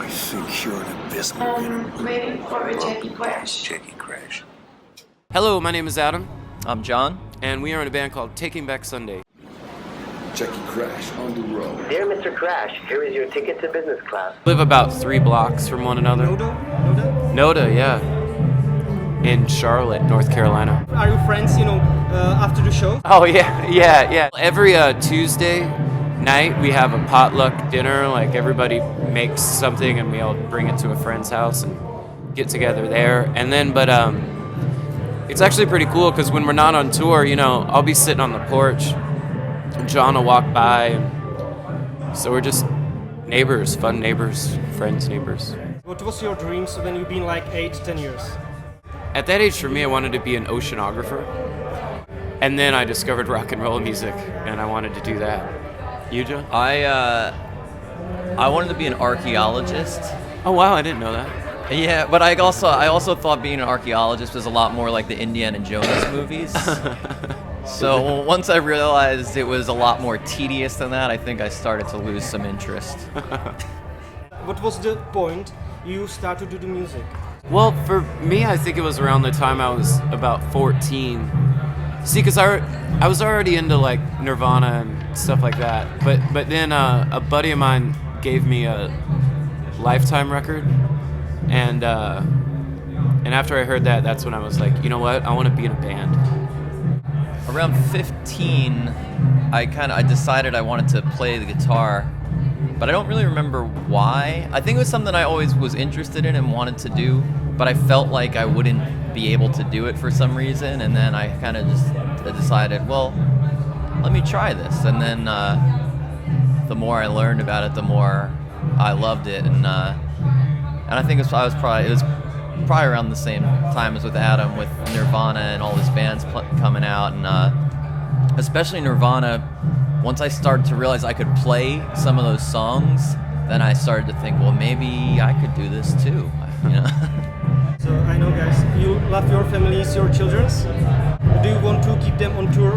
think you're an abysmal winner. Waiting for a Jackie Crash. Jackie Crash. Hello, my name is Adam, I'm John. and we are in a band called Taking Back Sunday. Jackie Crash on the road. Dear Mr. Crash, here is your ticket to business class. Live about 3 blocks from one another. Noda, yeah. In Charlotte, North Carolina. Are you friends, after the show? Oh, yeah. Every Tuesday night, we have a potluck dinner. Like, everybody makes something, and we all bring it to a friend's house and get together there. And then, it's actually pretty cool, because when we're not on tour, I'll be sitting on the porch, and John will walk by, and so we're just neighbors, fun neighbors, friends, neighbors. What was your dreams when you've been like 8-10 years? At that age, for me, I wanted to be an oceanographer. And then I discovered rock and roll music, and I wanted to do that. You, Joe? I wanted to be an archaeologist. Oh, wow, I didn't know that. Yeah, but I also thought being an archaeologist was a lot more like the Indiana Jones movies. So once I realized it was a lot more tedious than that, I think I started to lose some interest. What was the point you started to do the music? Well, for me, I think it was around the time I was about 14. See, because I was already into, like, Nirvana and stuff like that. But then a buddy of mine gave me a Lifetime record. And after I heard that, that's when I was like, you know what? I want to be in a band. Around 15, I decided I wanted to play the guitar, but I don't really remember why. I think it was something I always was interested in and wanted to do, but I felt like I wouldn't be able to do it for some reason, and then I kind of just decided, well, let me try this. And then the more I learned about it, the more I loved it, and I think it was probably around the same time as with Adam, with Nirvana and all these bands coming out, and especially Nirvana. Once I started to realize I could play some of those songs, then I started to think, well, maybe I could do this too. So I know, guys, you love your families, your children's. Do you want to keep them on tour?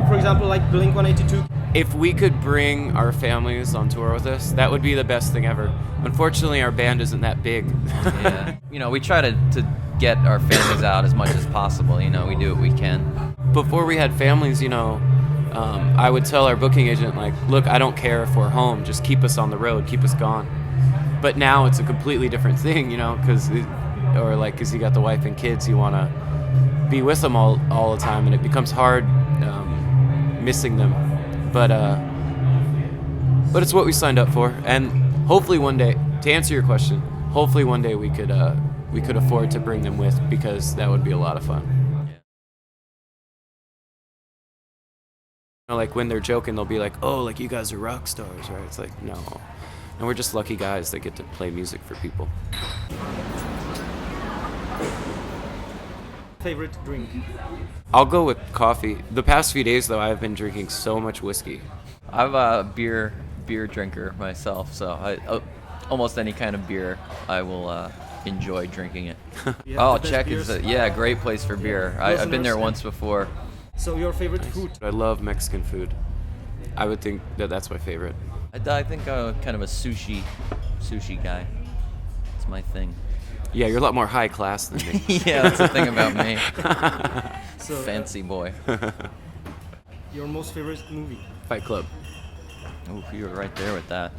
For example, like Blink-182? If we could bring our families on tour with us, that would be the best thing ever. Unfortunately, our band isn't that big. Yeah. We try to get our families out as much as possible. We do what we can. Before we had families, I would tell our booking agent, like, look, I don't care if we're home, just keep us on the road, keep us gone. But now it's a completely different thing, because you got the wife and kids, you want to be with them all the time, and it becomes hard missing them. But it's what we signed up for, and hopefully one day, to answer your question, hopefully one day we could afford to bring them with, because that would be a lot of fun. Like when they're joking, they'll be like, "Oh, like you guys are rock stars, right?" It's like, no, we're just lucky guys that get to play music for people. Favorite drink? I'll go with coffee. The past few days, though, I've been drinking so much whiskey. I'm a beer drinker myself, so almost any kind of beer, I will enjoy drinking it. Czech is a great place for beer. I've been there once before. So your favorite food? I love Mexican food. I would think that that's my favorite. I think I'm kind of a sushi guy. It's my thing. Yeah, you're a lot more high class than me. Yeah, that's the thing about me. Fancy boy. Your most favorite movie? Fight Club. Oh, you were right there with that.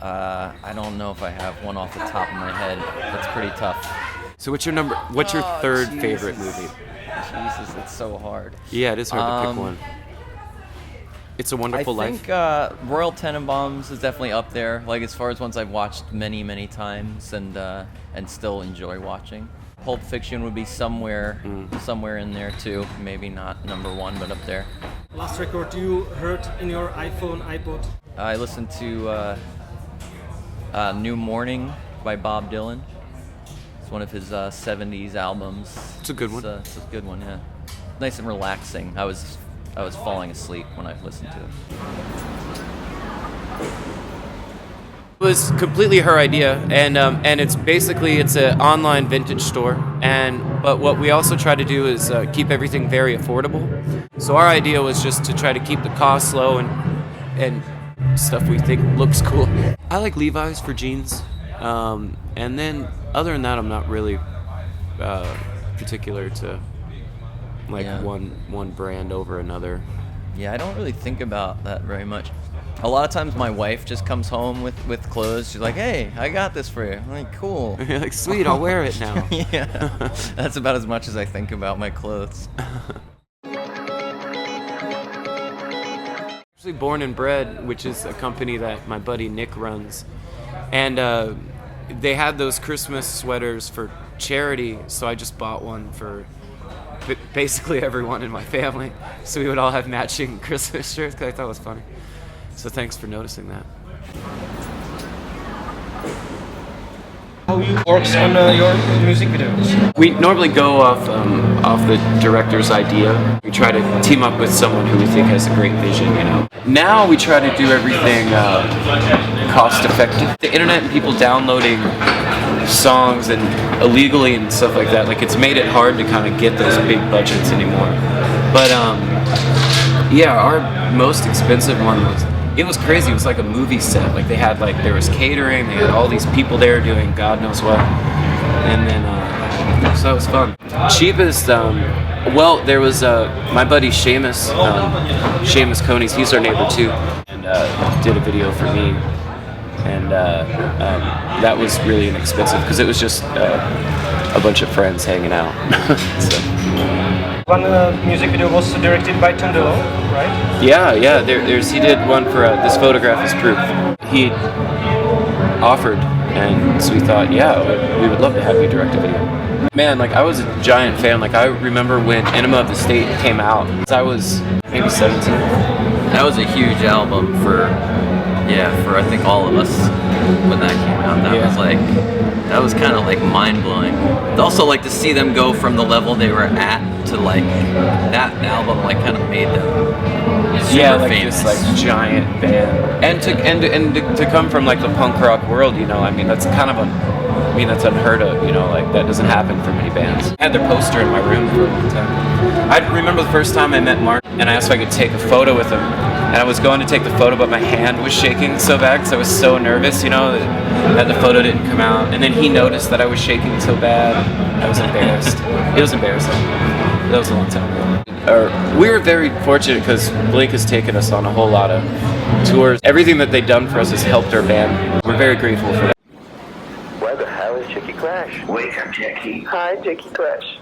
I don't know if I have one off the top of my head. That's pretty tough. So what's your third favorite movie? Jesus, it's so hard. Yeah, it is hard to pick one. It's a Wonderful Life. I think Royal Tenenbaums is definitely up there. Like as far as ones I've watched many, many times and still enjoy watching. Pulp Fiction would be somewhere in there too. Maybe not number one, but up there. Last record you heard in your iPhone, iPod? I listened to New Morning by Bob Dylan. It's one of his 70s albums. It's a good one. It's a good one, yeah. Nice and relaxing. I was falling asleep when I listened to it. It was completely her idea, and it's an online vintage store. But what we also try to do is keep everything very affordable. So our idea was just to try to keep the costs low and stuff we think looks cool. I like Levi's for jeans. And then other than that, I'm not really particular to like Yeah. one brand over another. Yeah, I don't really think about that very much. A lot of times my wife just comes home with clothes. She's like, "Hey, I got this for you." I'm like, "Cool." You're like, sweet, I'll wear it now. Yeah, that's about as much as I think about my clothes. Actually, Born and Bred, which is a company that my buddy Nick runs, and they had those Christmas sweaters for charity, so I just bought one for basically everyone in my family, so we would all have matching Christmas shirts, because I thought it was funny. So thanks for noticing that. How you works on your music videos? We normally go off the director's idea. We try to team up with someone who we think has a great vision, you know. Now we try to do everything cost effective. The internet and people downloading songs and illegally and stuff like that, like it's made it hard to kind of get those big budgets anymore. But yeah, our most expensive one was crazy. It was like a movie set. Like there was catering, they had all these people there doing God knows what, and then so that was fun. Cheapest, well, there was my buddy Seamus Coney's. He's our neighbor too, and did a video for me, and that was really inexpensive because it was just a bunch of friends hanging out. So. One music video was directed by Tundelo, right? Yeah. He did one for This Photograph is Proof. He offered, and so we thought, yeah, we would love to have you direct a video. Man, like I was a giant fan. Like I remember when Enema of the State came out. I was maybe 17. That was a huge album for I think all of us when that came out. That was kind of like mind blowing. Also, like to see them go from the level they were at to like that album, like kind of made them super famous. This like giant band, and to come from like the punk rock world, you know, I mean that's that's unheard of, you know, like that doesn't happen for many bands. I had their poster in my room for a long time. I remember the first time I met Mark, and I asked if I could take a photo with him. And I was going to take the photo, but my hand was shaking so bad because I was so nervous, you know, that the photo didn't come out. And then he noticed that I was shaking so bad. I was embarrassed. It was embarrassing. That was a long time ago. We were very fortunate because Blink has taken us on a whole lot of tours. Everything that they've done for us has helped our band. We're very grateful for that. Where the hell is Jackie Crash? Wake up, Jackie. Hi, Jackie Crash.